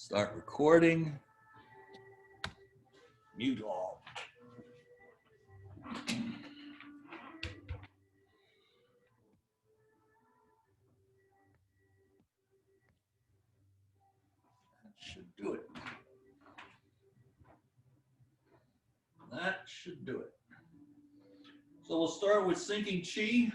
Start recording. Mute all. That should do it. That should do it. So we'll start with sinking chi.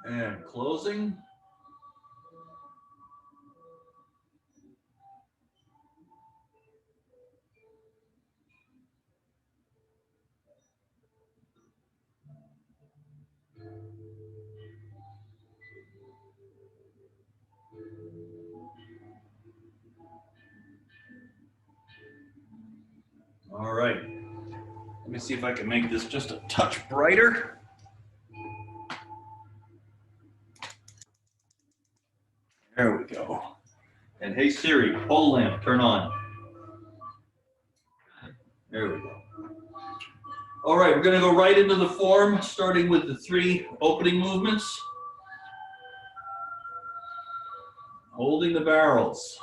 And closing. All right. Let me see if I can make this just a touch brighter. There we go. And hey Siri, pole lamp, turn on. There we go. All right, we're going to go right into the form, starting with the 3 opening movements. Holding the barrels.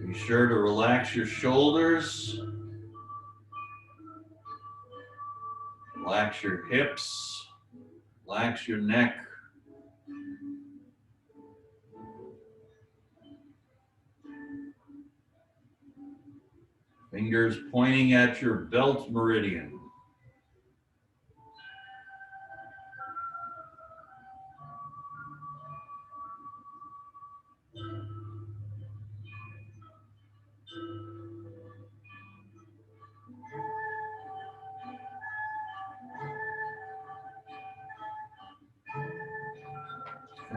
Be sure to relax your shoulders. Relax your hips. Relax your neck. Fingers pointing at your belt meridian.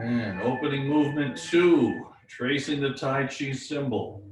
And opening movement 2, tracing the Tai Chi symbol.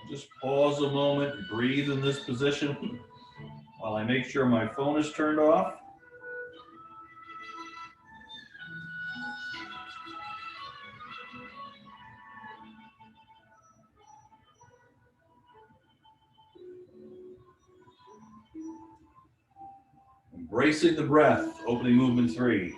Just pause a moment, breathe in this position while I make sure my phone is turned off. Embracing the breath, opening movement 3.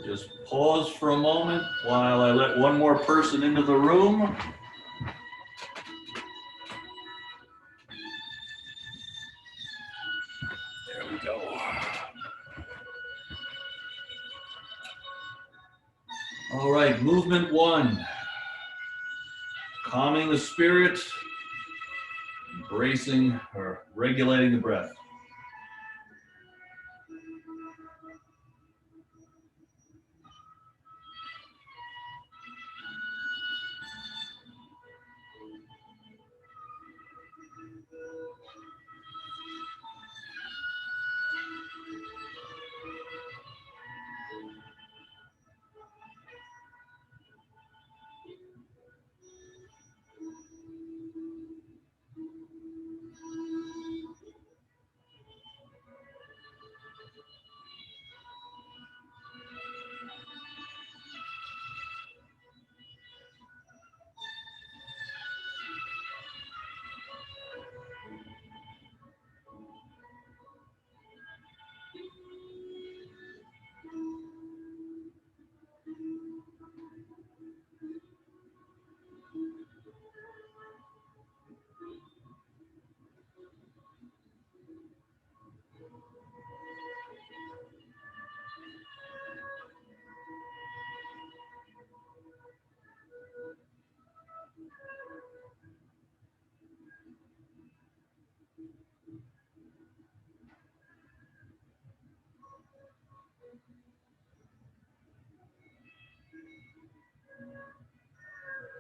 Just pause for a moment while I let one more person into the room. There we go. All right, movement 1. Calming the spirit, embracing or regulating the breath.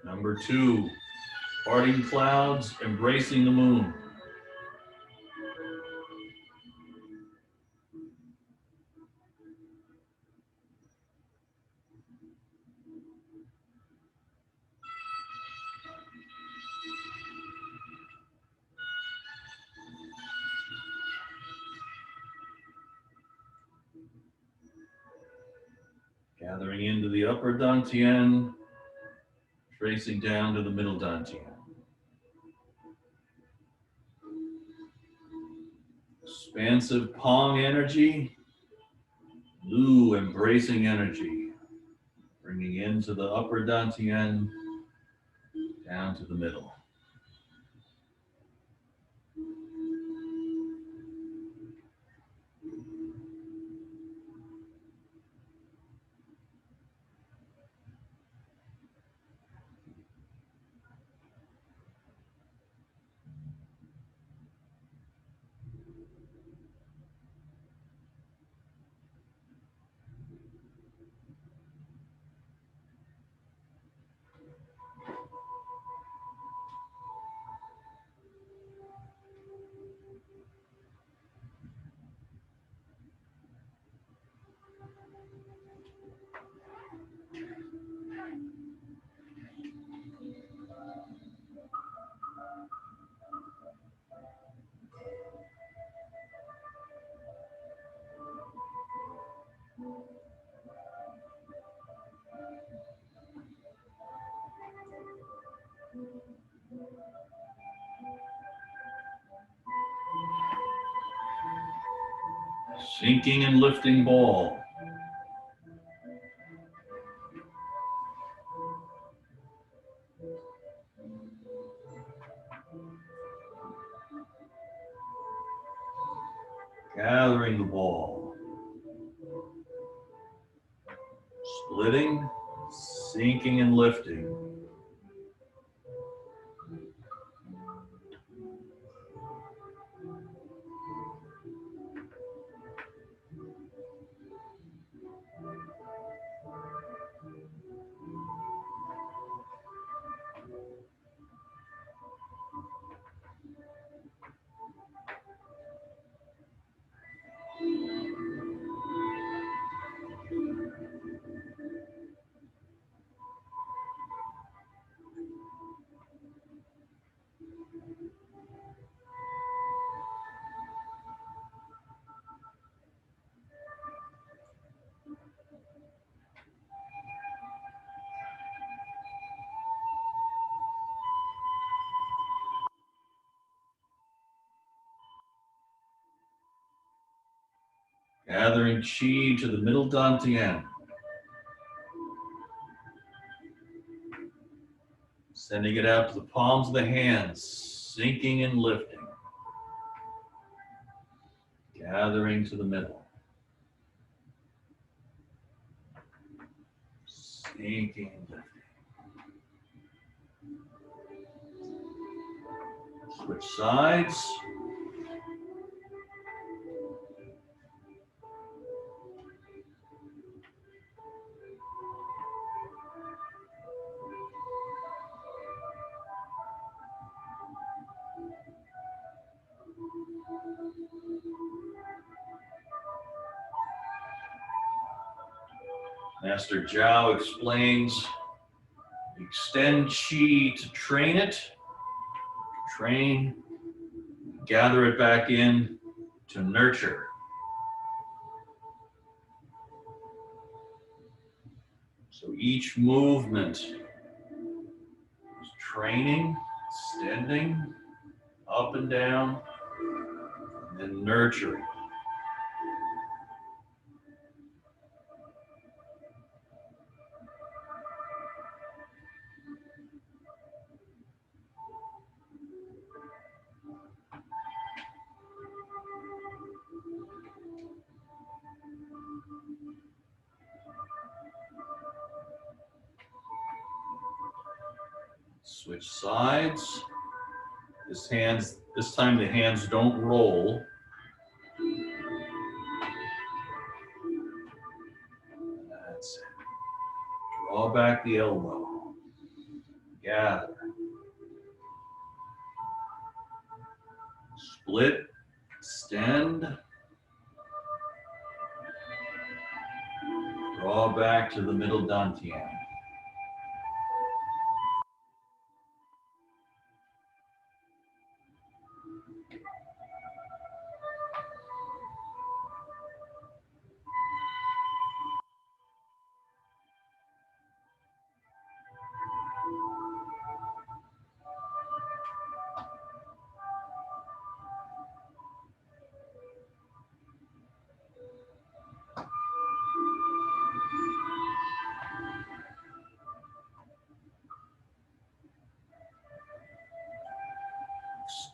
Number 2, parting clouds, embracing the moon. Gathering into the upper dantian, tracing down to the middle dantian. Expansive Pong energy, Lu embracing energy, bringing into the upper dantian, down to the middle. Sinking and lifting ball. Gathering the ball. Splitting, sinking and lifting. Gathering Qi to the middle dantian. Sending it out to the palms of the hands, sinking and lifting. Gathering to the middle. Sinking and lifting. Switch sides. Master Jiao explains, extend Qi to train it, train, gather it back in to nurture. So each movement is training, extending, up and down, and then nurturing. Switch sides. This time the hands don't roll. That's it. Draw back the elbow. Gather. Split, extend. Draw back to the middle dantian.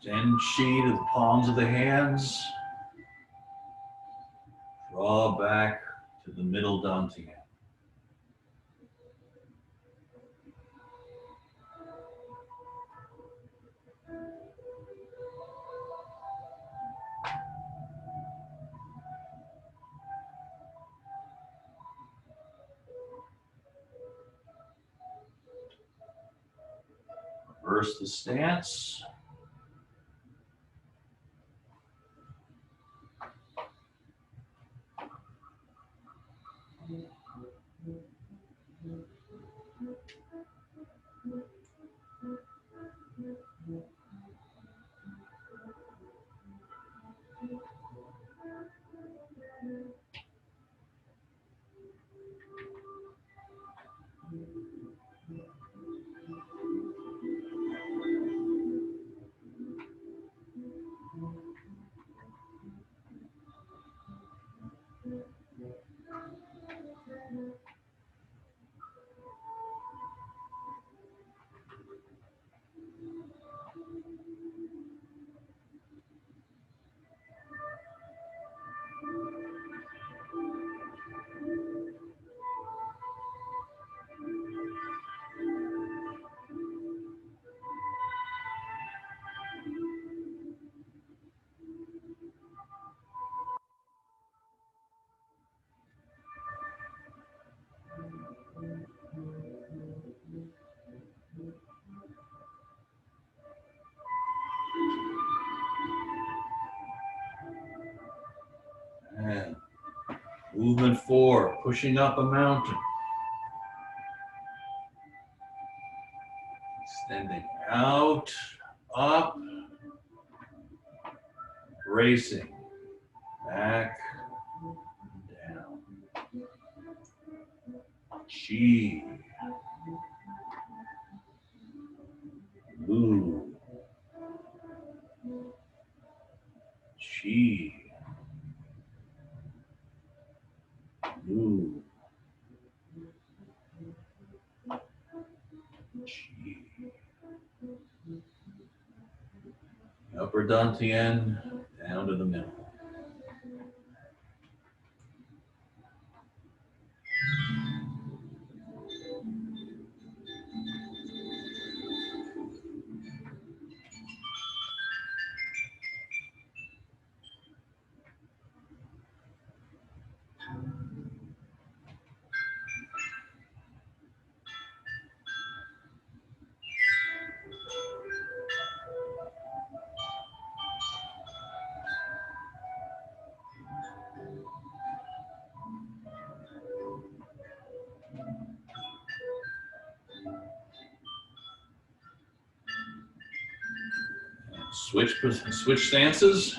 Extend Qi to the palms of the hands. Draw back to the middle dantian. Reverse the stance. Movement 4, pushing up a mountain. Extending out, up, racing, back, down. Chi, Mu, Chi, Mu, Chi. Upper dantian down to the middle. Switch stances.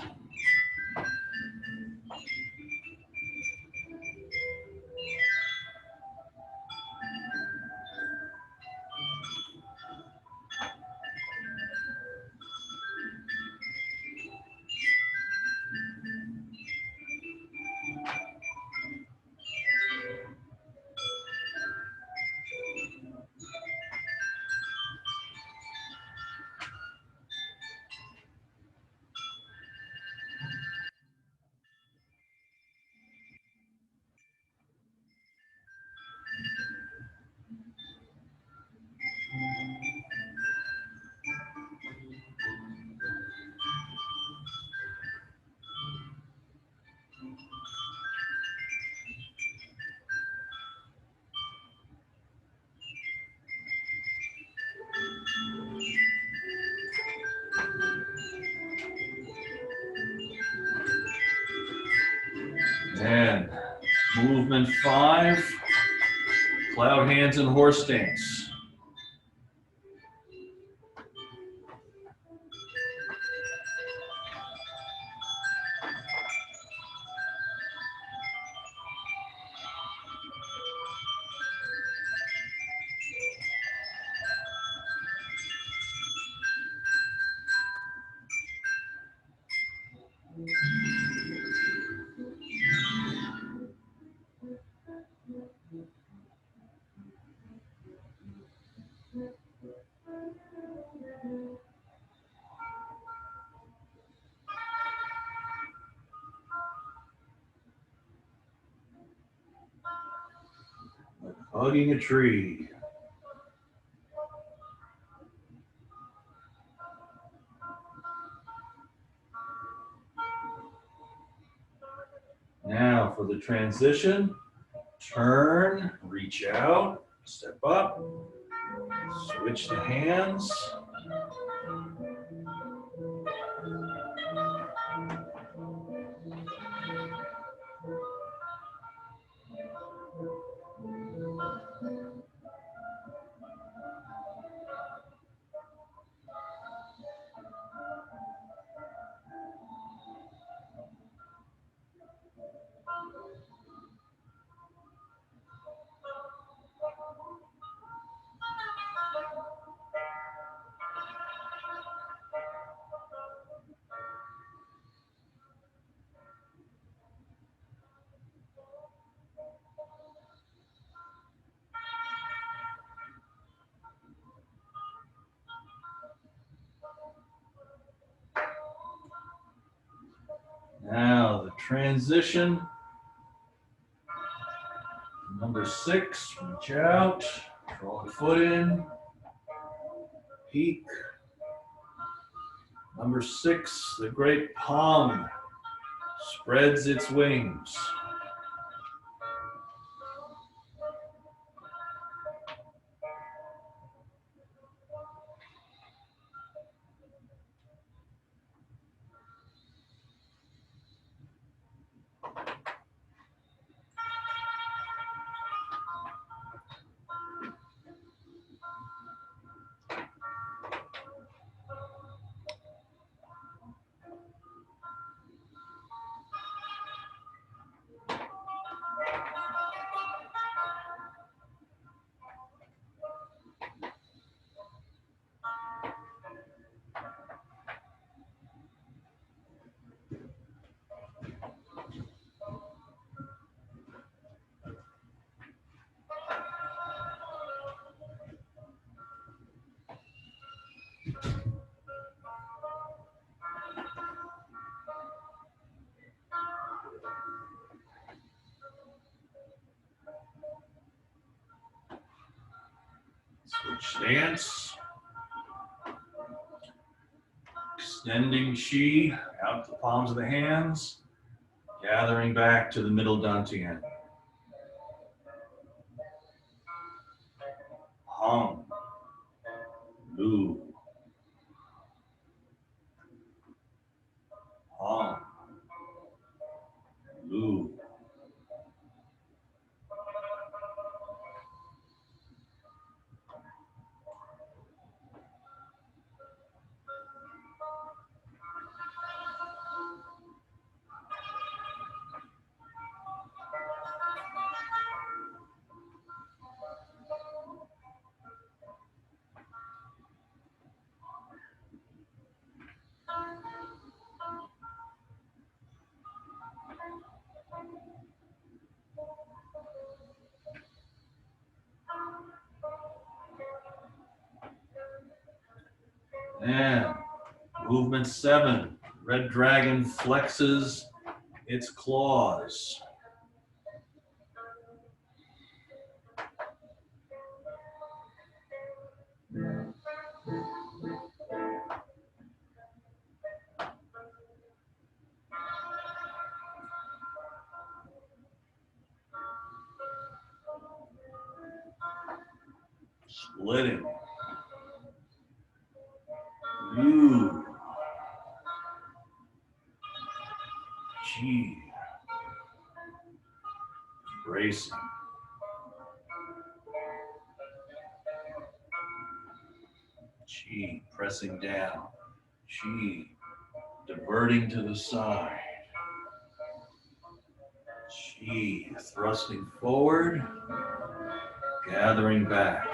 And movement 5, cloud hands and horse stance. Hugging a tree. Now for the transition, turn, reach out, step up, switch the hands. Now the transition. Number 6, reach out, draw the foot in, peek. Number 6, the great palm spreads its wings. Switch stance. Extending Qi out the palms of the hands. Gathering back to the middle dantian. Hum. Lu. Hum. Lu. And movement 7. Red dragon flexes its claws. Splitting. Ooh. Qi. Bracing. Qi pressing down. Qi diverting to the side. Qi thrusting forward, gathering back.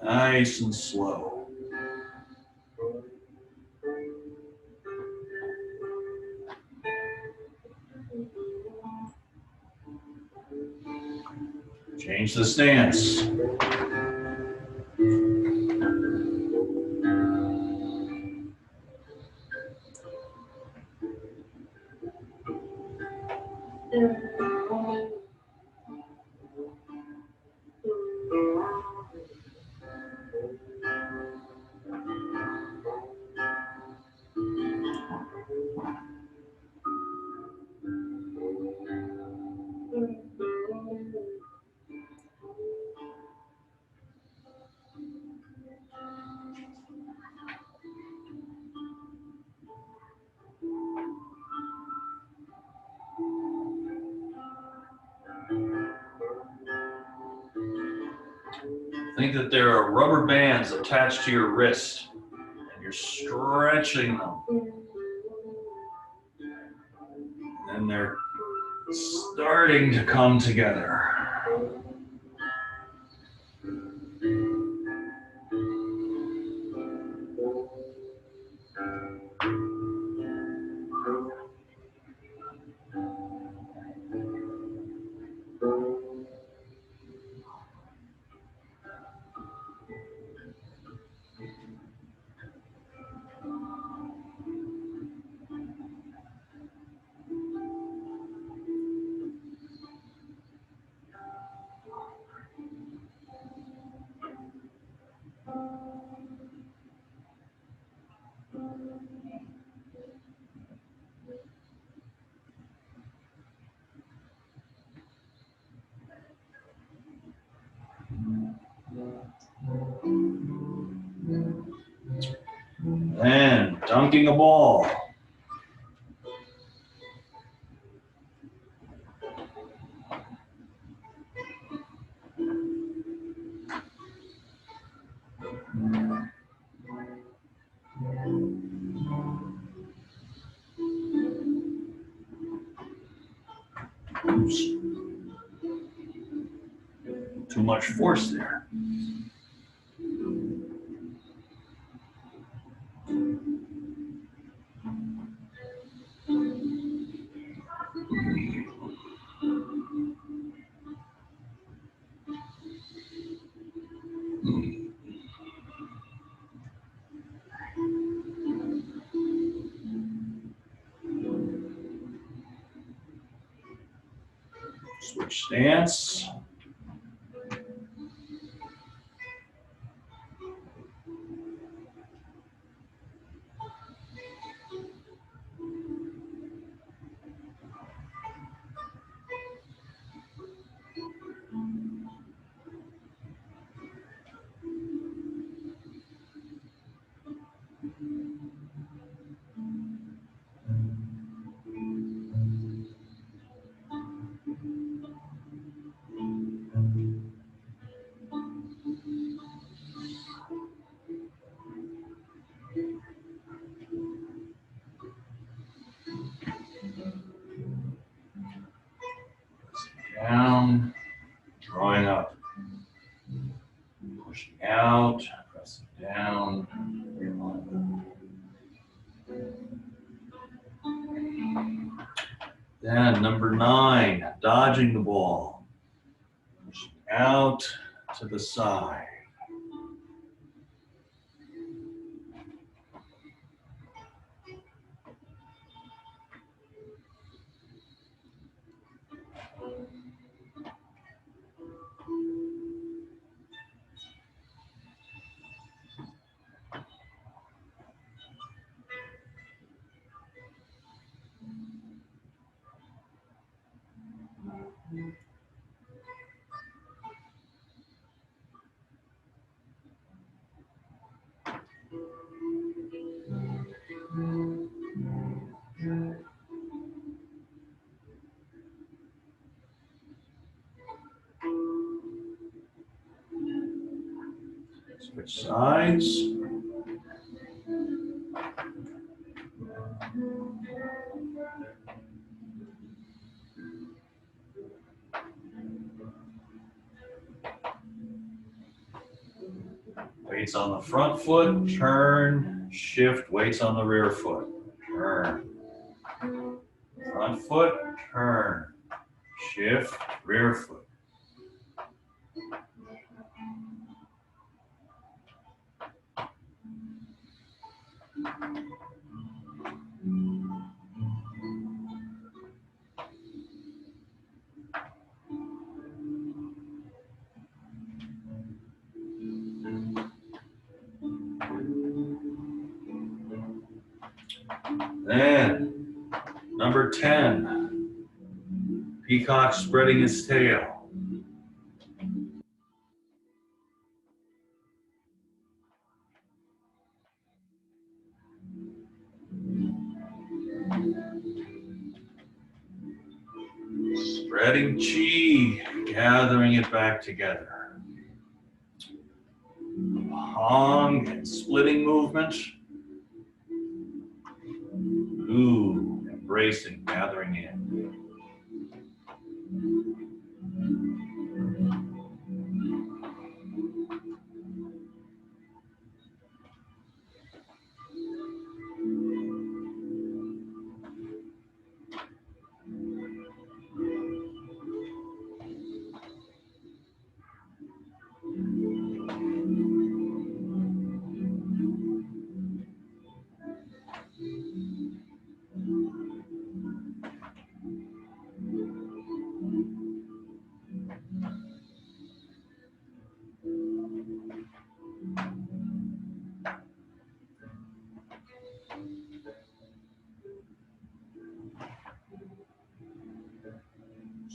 Nice and slow. Change the stance. Think that there are rubber bands attached to your wrist, and you're stretching them. And they're starting to come together. dunking a ball. Oops. Too much force there. Switch stance. Down, drawing up, pushing out, pressing down. Then number 9, dodging the ball, pushing out to the side. Switch sides. Weights on the front foot, turn, shift, weights on the rear foot, turn. Front foot, turn, shift, rear foot. Then, number 10, peacock spreading his tail. Spreading chi, gathering it back together. Hong and splitting movement. Ooh, embracing, gathering in.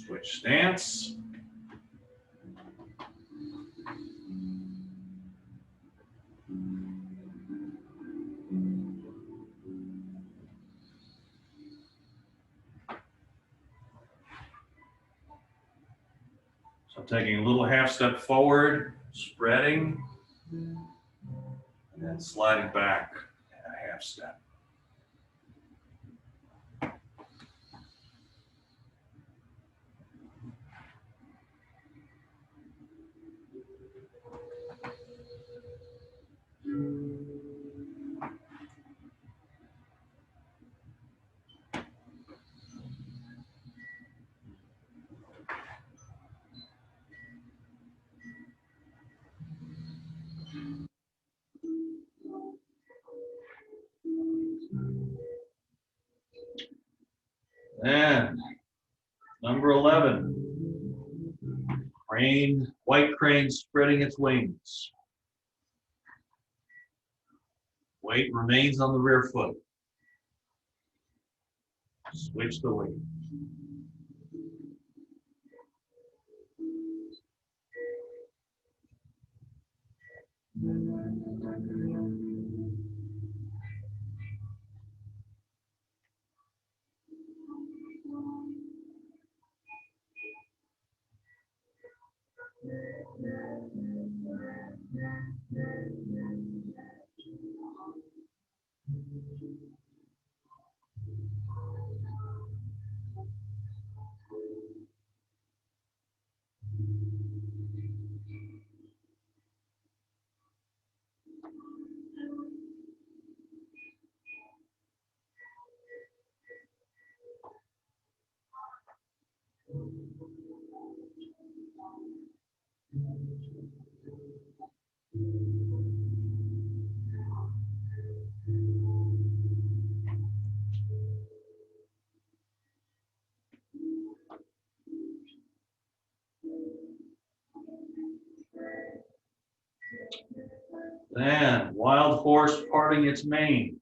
Switch stance. taking a little half step forward, spreading, and then sliding back a half step. And number 11, crane, white crane spreading its wings. Weight remains on the rear foot. Switch the weight. Then, wild horse parting its mane.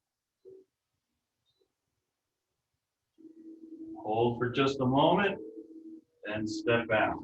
Hold for just a moment, then step out.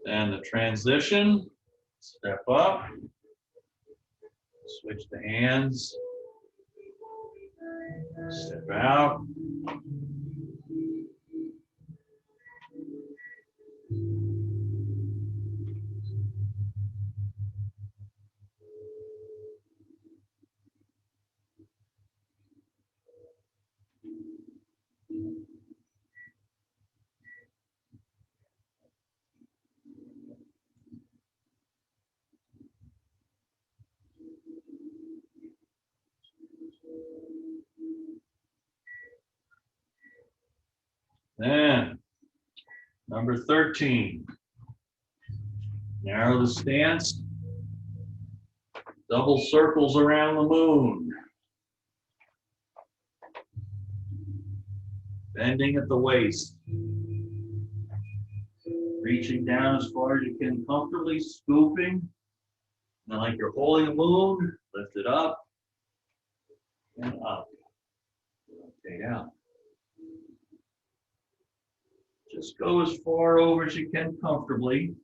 Then the transition, step up, switch the hands, step out. Then, number 13, narrow the stance, double circles around the moon, bending at the waist, reaching down as far as you can comfortably, scooping, and like you're holding a moon, lift it up and up, rotate out. Just go as far over as you can comfortably.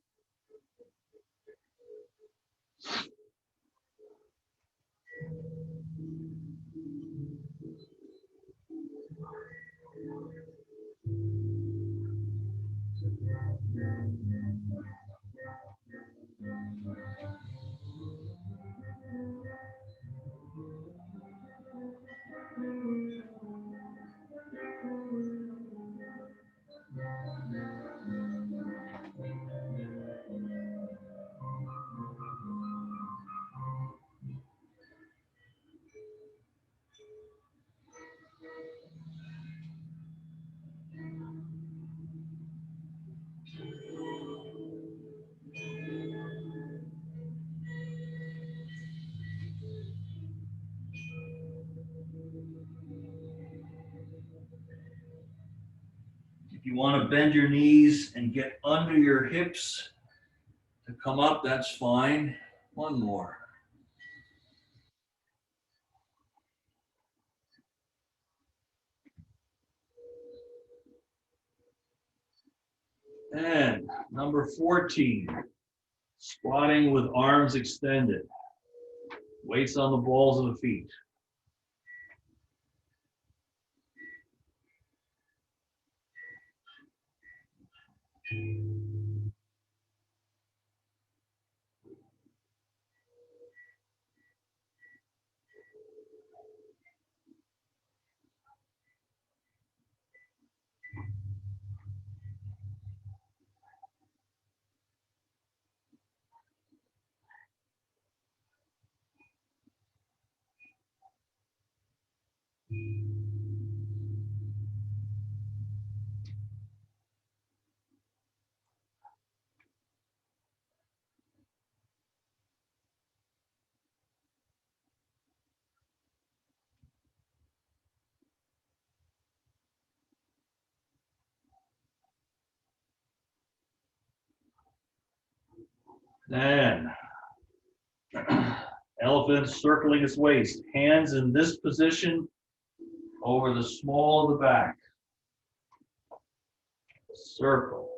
you want to bend your knees and get under your hips to come up, that's fine. One more. And number 14, squatting with arms extended. Weights on the balls of the feet. And elephant circling its waist. Hands in this position over the small of the back. Circle.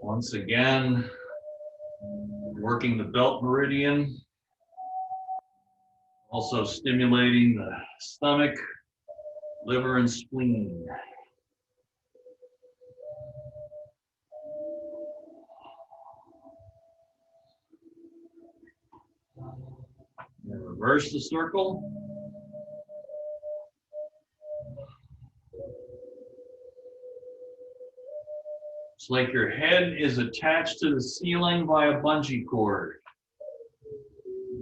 Once again, working the belt meridian, also stimulating the stomach, liver, and spleen. And reverse the circle. It's like your head is attached to the ceiling by a bungee cord.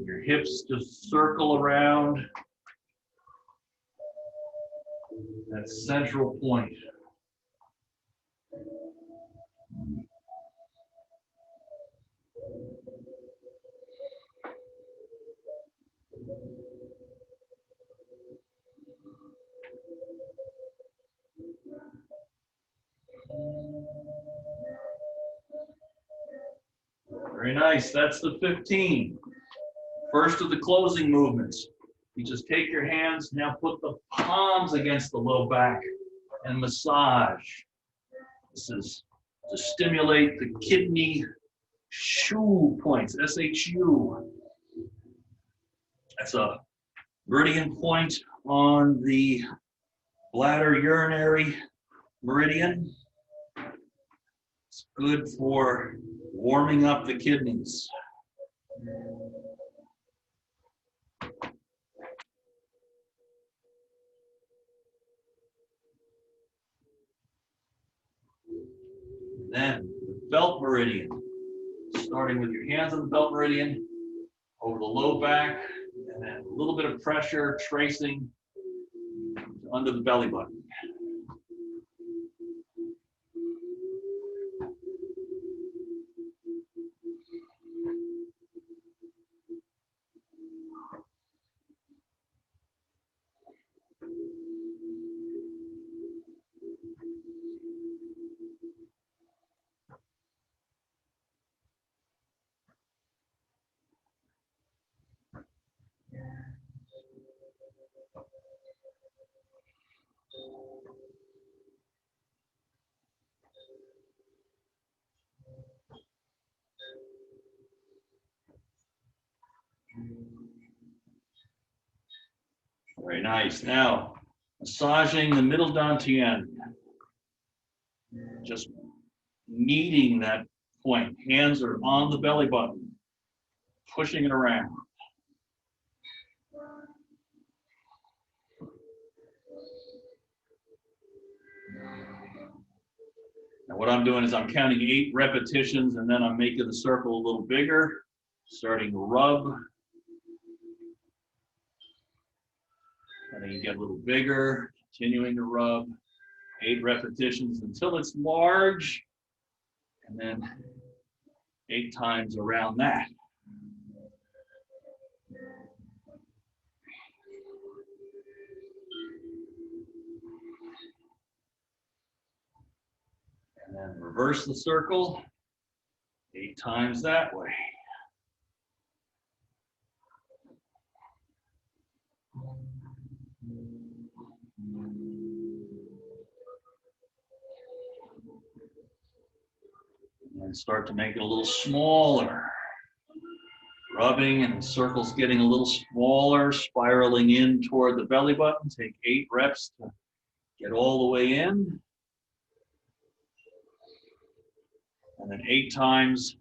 Your hips just circle around that central point. Very nice. That's the 15. First of the closing movements. You just take your hands, now put the palms against the low back and massage. This is to stimulate the kidney shu points, S-H-U. That's a meridian point on the bladder urinary meridian. It's good for warming up the kidneys. Then the belt meridian, starting with your hands on the belt meridian, over the low back, and then a little bit of pressure tracing under the belly button. Very nice. Now, massaging the middle dantian. Just kneading that point. Hands are on the belly button, pushing it around. Now what I'm doing is I'm counting 8 repetitions and then I'm making the circle a little bigger, starting to rub. then you get a little bigger, continuing to rub, 8 repetitions until it's large, and then 8 times around that. And then reverse the circle, 8 times that way. And start to make it a little smaller. Rubbing and the circle's getting a little smaller, spiraling in toward the belly button. Take 8 reps to get all the way in. And then 8 times,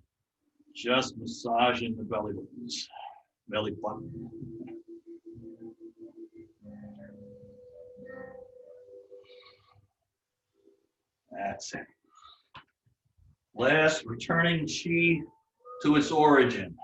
just massaging the belly button. That's it. Last, returning Qi to its origin.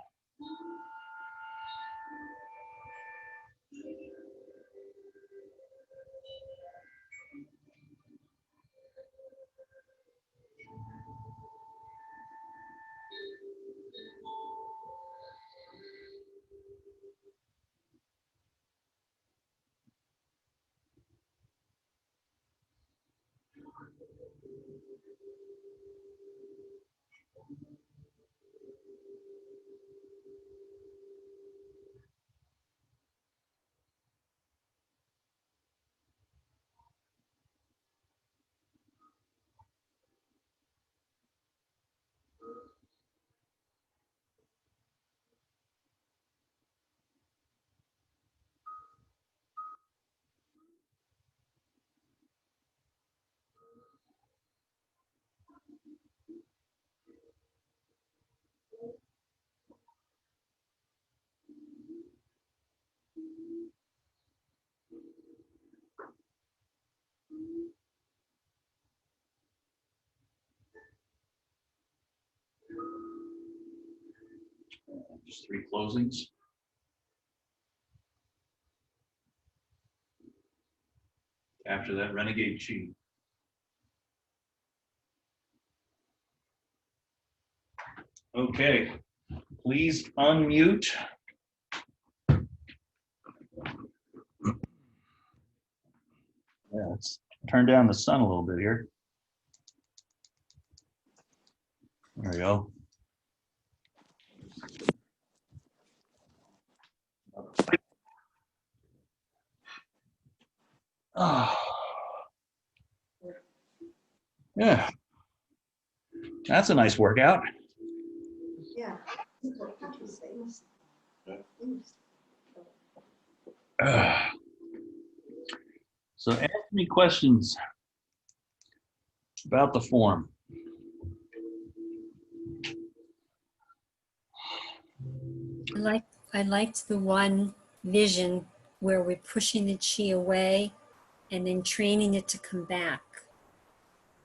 Just 3 closings. After that, renegade Qi. Okay, please unmute. Yeah, let's turn down the sun a little bit here. There we go. Oh. Yeah, that's a nice workout. Yeah. So ask me questions about the form. I liked the one vision where we're pushing the chi away and then training it to come back.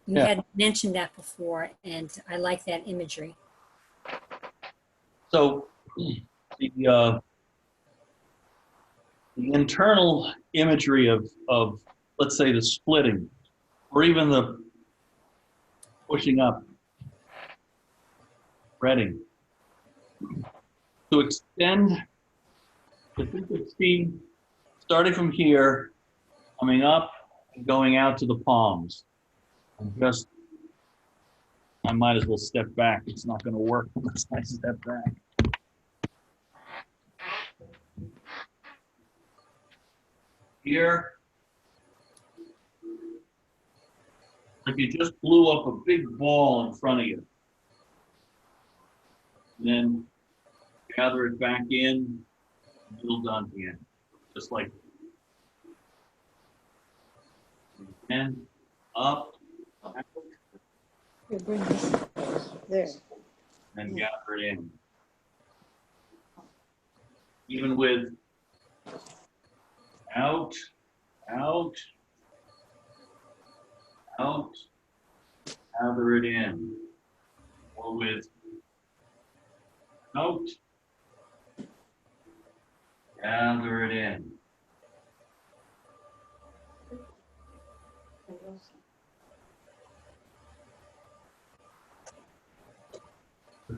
You had mentioned that before, and I like that imagery. So the internal imagery of, let's say, the splitting, or even the pushing up, spreading, to extend the frequency starting from here, coming up and going out to the palms. And just, I might as well step back. It's not going to work unless I step back. Here, like you just blew up a big ball in front of you. And then gather it back in, build on the end, just like and up, out, Bring this there. and gather it in. Even with out, out, out, gather it in. Or with out, gather it in.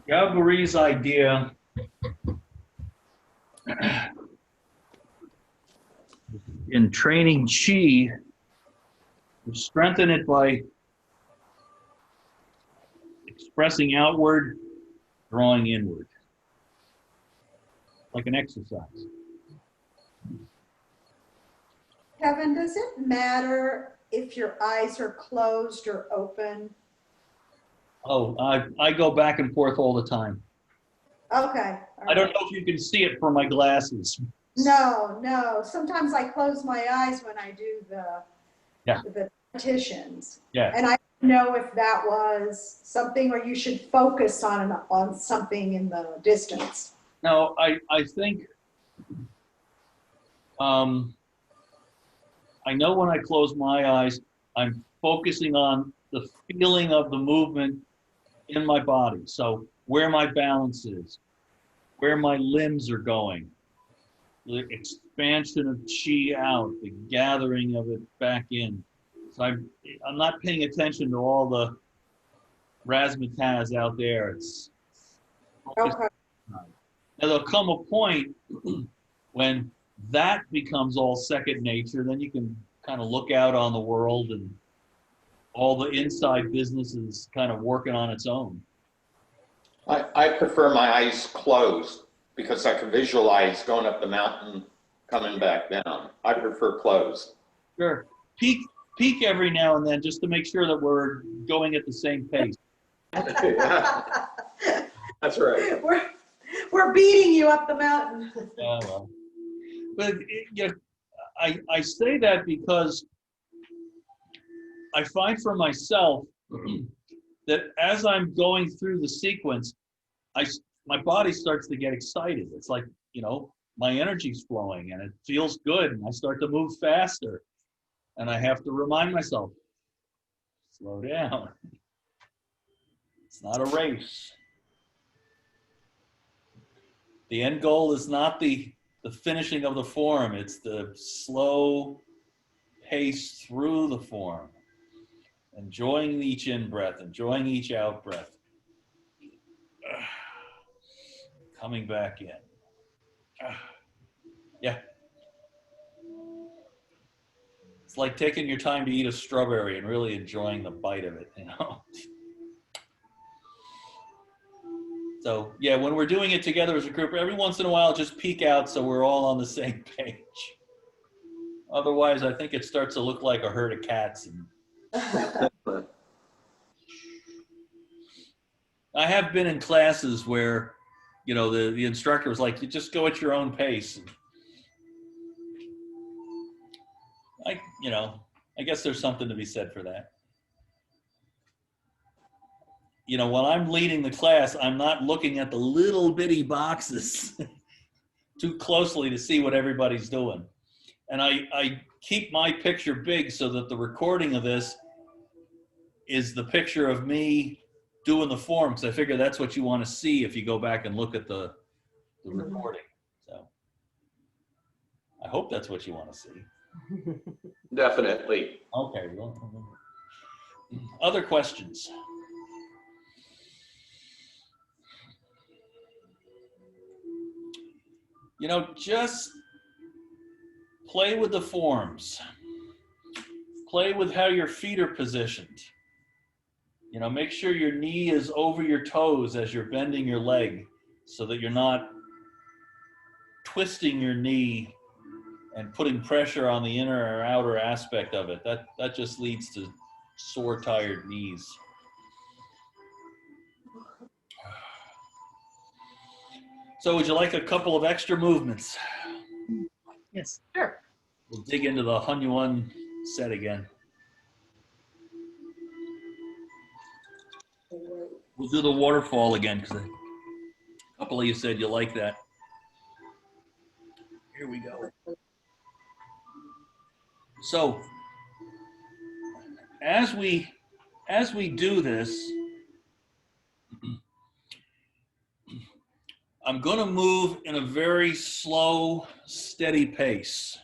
Galbarie's idea in training Qi, you strengthen it by expressing outward, drawing inward, like an exercise. Kevin, does it matter if your eyes are closed or open? Oh, I go back and forth all the time. Okay. I don't know if you can see it from my glasses. No, no. Sometimes I close my eyes when I do the petitions. Yeah. And I don't know if that was something, or you should focus on something in the distance. No, I think I know when I close my eyes, I'm focusing on the feeling of the movement in my body. So where my balance is, where my limbs are going, the expansion of Qi out, the gathering of it back in. So I'm not paying attention to all the razzmatazz out there. It's focused. Okay. Now there'll come a point when that becomes all second nature. Then you can kind of look out on the world and all the inside business is kind of working on its own. I prefer my eyes closed because I can visualize going up the mountain, coming back down. I prefer closed. Sure. Peek every now and then just to make sure that we're going at the same pace. Yeah, that's right. We're beating you up the mountain. Yeah, well. But you know, I say that because I find for myself that as I'm going through the sequence, my body starts to get excited. It's like, you know, my energy's flowing and it feels good and I start to move faster. And I have to remind myself, slow down. It's not a race. The end goal is not the finishing of the form. It's the slow pace through the form. Enjoying each in-breath, enjoying each out-breath. Coming back in. Yeah. It's like taking your time to eat a strawberry and really enjoying the bite of it, you know? So, yeah, when we're doing it together as a group, every once in a while, just peek out so we're all on the same page. Otherwise, I think it starts to look like a herd of cats. And I have been in classes where, you know, the instructor was like, you just go at your own pace. And I guess there's something to be said for that. You know, when I'm leading the class, I'm not looking at the little bitty boxes too closely to see what everybody's doing. And I keep my picture big so that the recording of this is the picture of me doing the form, because I figure that's what you want to see if you go back and look at the recording. So I hope that's what you want to see. Definitely. Okay. Other questions? You know, just play with the forms. Play with how your feet are positioned. You know, make sure your knee is over your toes as you're bending your leg so that you're not twisting your knee and putting pressure on the inner or outer aspect of it. That just leads to sore, tired knees. So would you like a couple of extra movements? Yes. Sure. We'll dig into the Hunyuan set again. We'll do the waterfall again because a couple of you said you like that. Here we go. So as we do this, I'm going to move in a very slow, steady pace.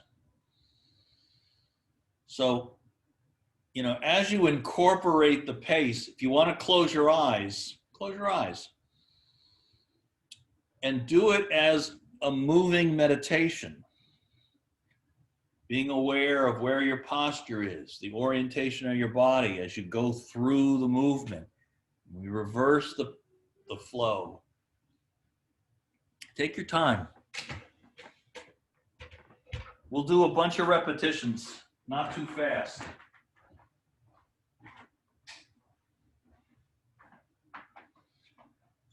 So you know, as you incorporate the pace, if you want to close your eyes and do it as a moving meditation, being aware of where your posture is, the orientation of your body as you go through the movement. We reverse the flow. Take your time. We'll do a bunch of repetitions, not too fast.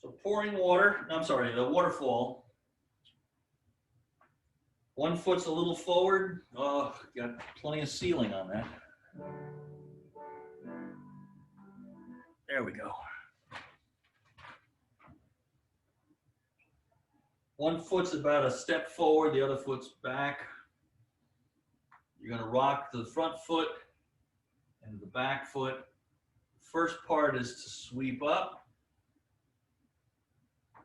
So pouring water, I'm sorry, the waterfall. One foot's a little forward. Oh, got plenty of ceiling on that. There we go. One foot's about a step forward, the other foot's back. You're going to rock the front foot and the back foot. First part is to sweep up.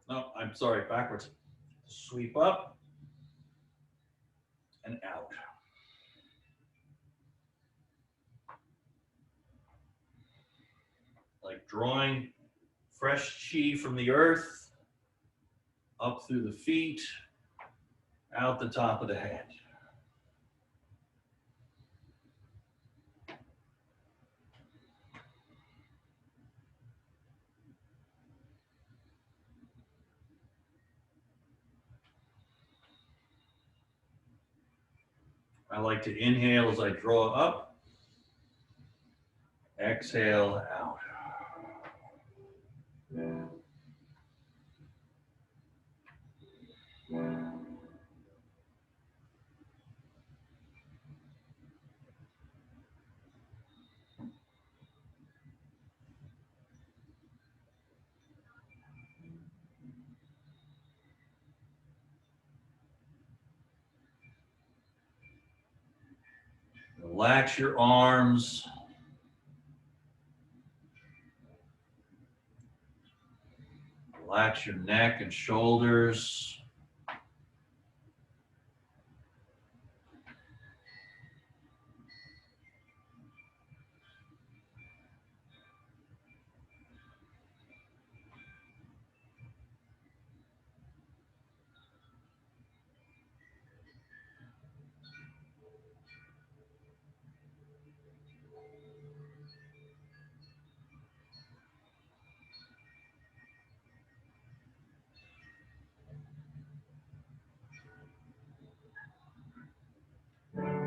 No, I'm sorry, backwards. Sweep up and out. Like drawing fresh chi from the earth, up through the feet, out the top of the head. I like to inhale as I draw up, exhale out. Relax your arms. Relax your neck and shoulders.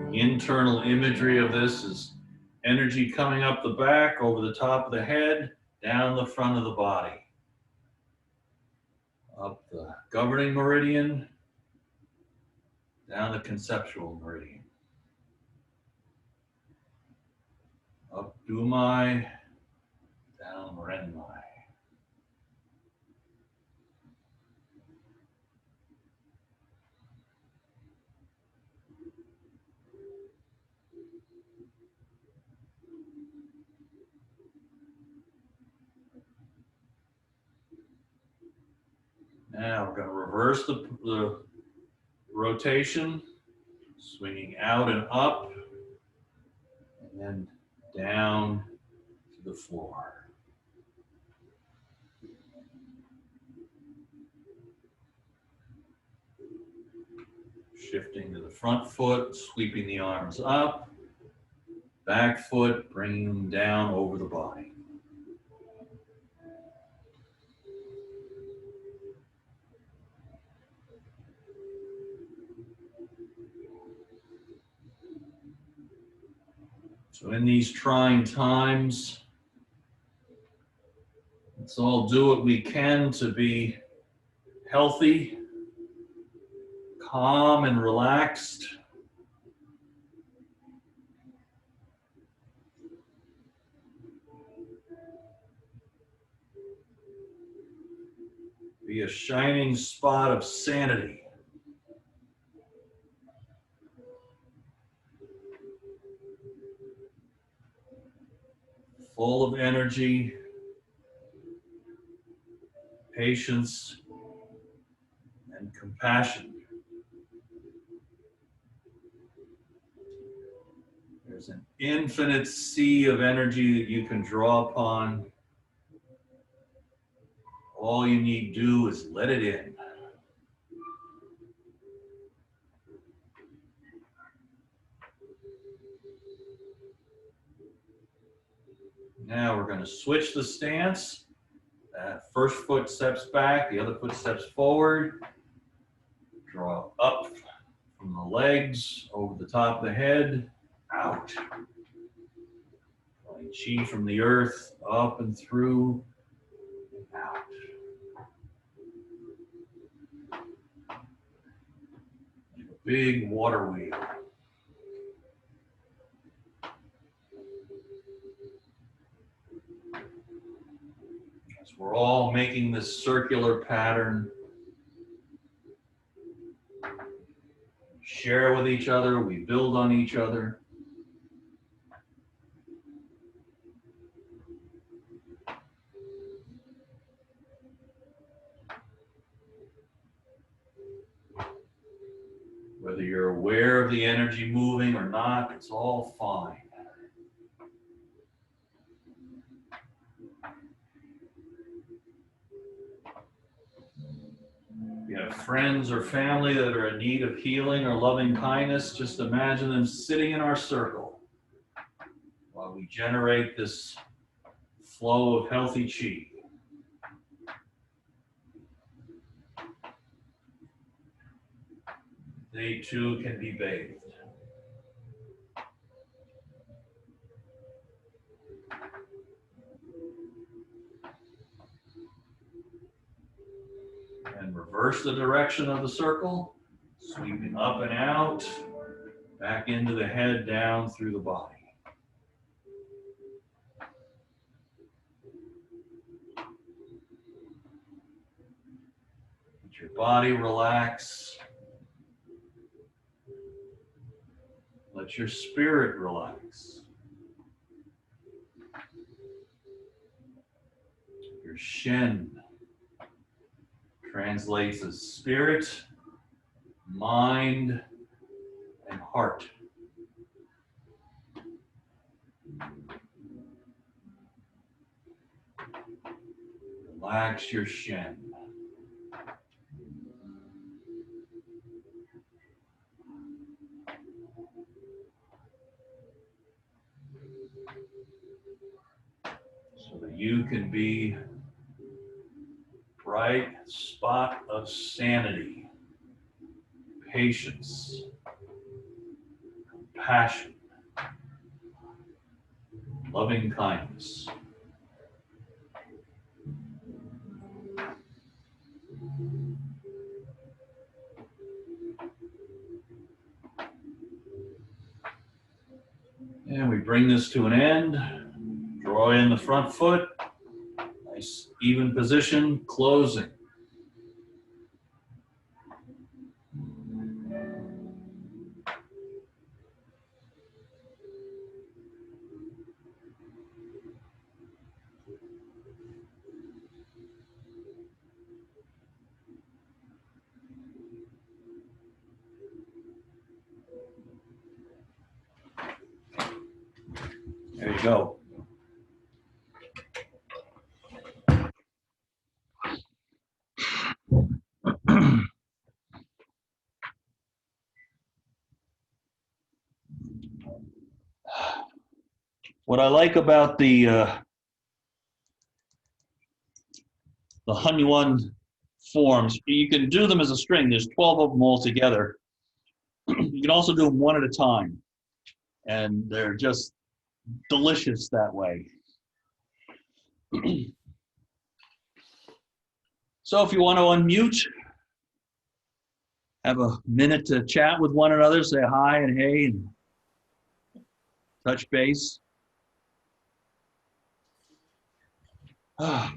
The internal imagery of this is energy coming up the back, over the top of the head, down the front of the body. Up the governing meridian, down the conceptual meridian. Up Dumai, down Renmai. Now we're going to reverse the rotation, swinging out and up, and then down to the floor. Shifting to the front foot, sweeping the arms up, back foot, bringing them down over the body. So in these trying times, let's all do what we can to be healthy, calm, and relaxed. Be a shining spot of sanity. Full of energy, patience, and compassion. There's an infinite sea of energy that you can draw upon. All you need to do is let it in. Now we're going to switch the stance. That first foot steps back, the other foot steps forward. Draw up from the legs, over the top of the head, out. Drawing chi from the earth, up and through, and out. Like a big water wheel. As we're all making this circular pattern, share with each other, we build on each other. Whether you're aware of the energy moving or not, it's all fine. If you have friends or family that are in need of healing or loving kindness, just imagine them sitting in our circle while we generate this flow of healthy chi. They too can be bathed. And reverse the direction of the circle, sweeping up and out, back into the head, down through the body. Let your body relax. Let your spirit relax. Your Shen translates as spirit, mind, and heart. Relax your Shen. So that you can be bright spot of sanity, patience, compassion, loving kindness. And we bring this to an end. Draw in the front foot. Nice even position, closing. There you go. What I like about the Hunyuan forms, you can do them as a string. There's 12 of them all together. You can also do them one at a time, and they're just delicious that way. So if you want to unmute, have a minute to chat with one another, say hi and hey, and touch base. I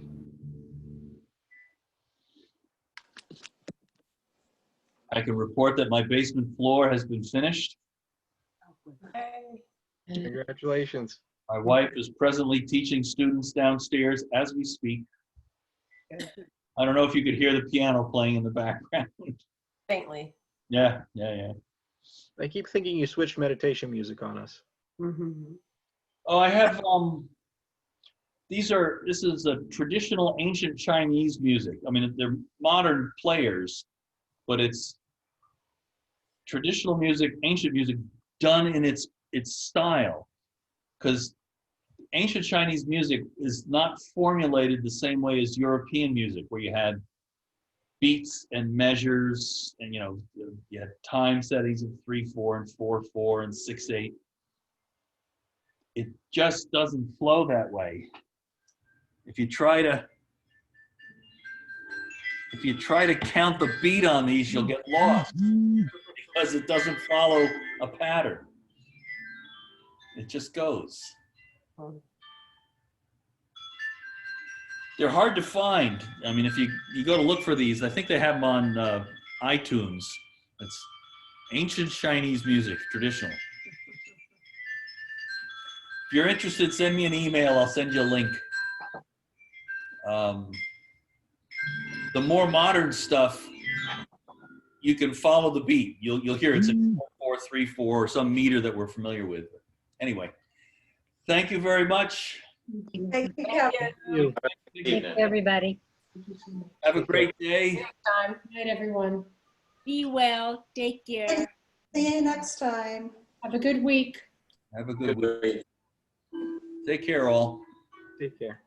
can report that my basement floor has been finished. Hey. Congratulations. My wife is presently teaching students downstairs as we speak. I don't know if you could hear the piano playing in the background. Faintly. Yeah. I keep thinking you switched meditation music on us. Mhm. Oh, I have, this is a traditional ancient Chinese music. I mean, they're modern players, but it's traditional music, ancient music done in its style. Because ancient Chinese music is not formulated the same way as European music, where you had beats and measures, and you had time settings of 3/4 and 4/4 and 6/8. It just doesn't flow that way. If you try to count the beat on these, you'll get lost because it doesn't follow a pattern. It just goes. They're hard to find. I mean, if you go to look for these, I think they have them on iTunes. It's ancient Chinese music, traditional. If you're interested, send me an email. I'll send you a link. The more modern stuff, you can follow the beat. You'll hear it's a 4/3/4 or some meter that we're familiar with. Anyway, thank you very much. Thank you. You. Thank you, everybody. Have a great day. Time. Good night, everyone. Be well. Take care. See you next time. Have a good week. Have a good Good week. week. Take care, all. Take care.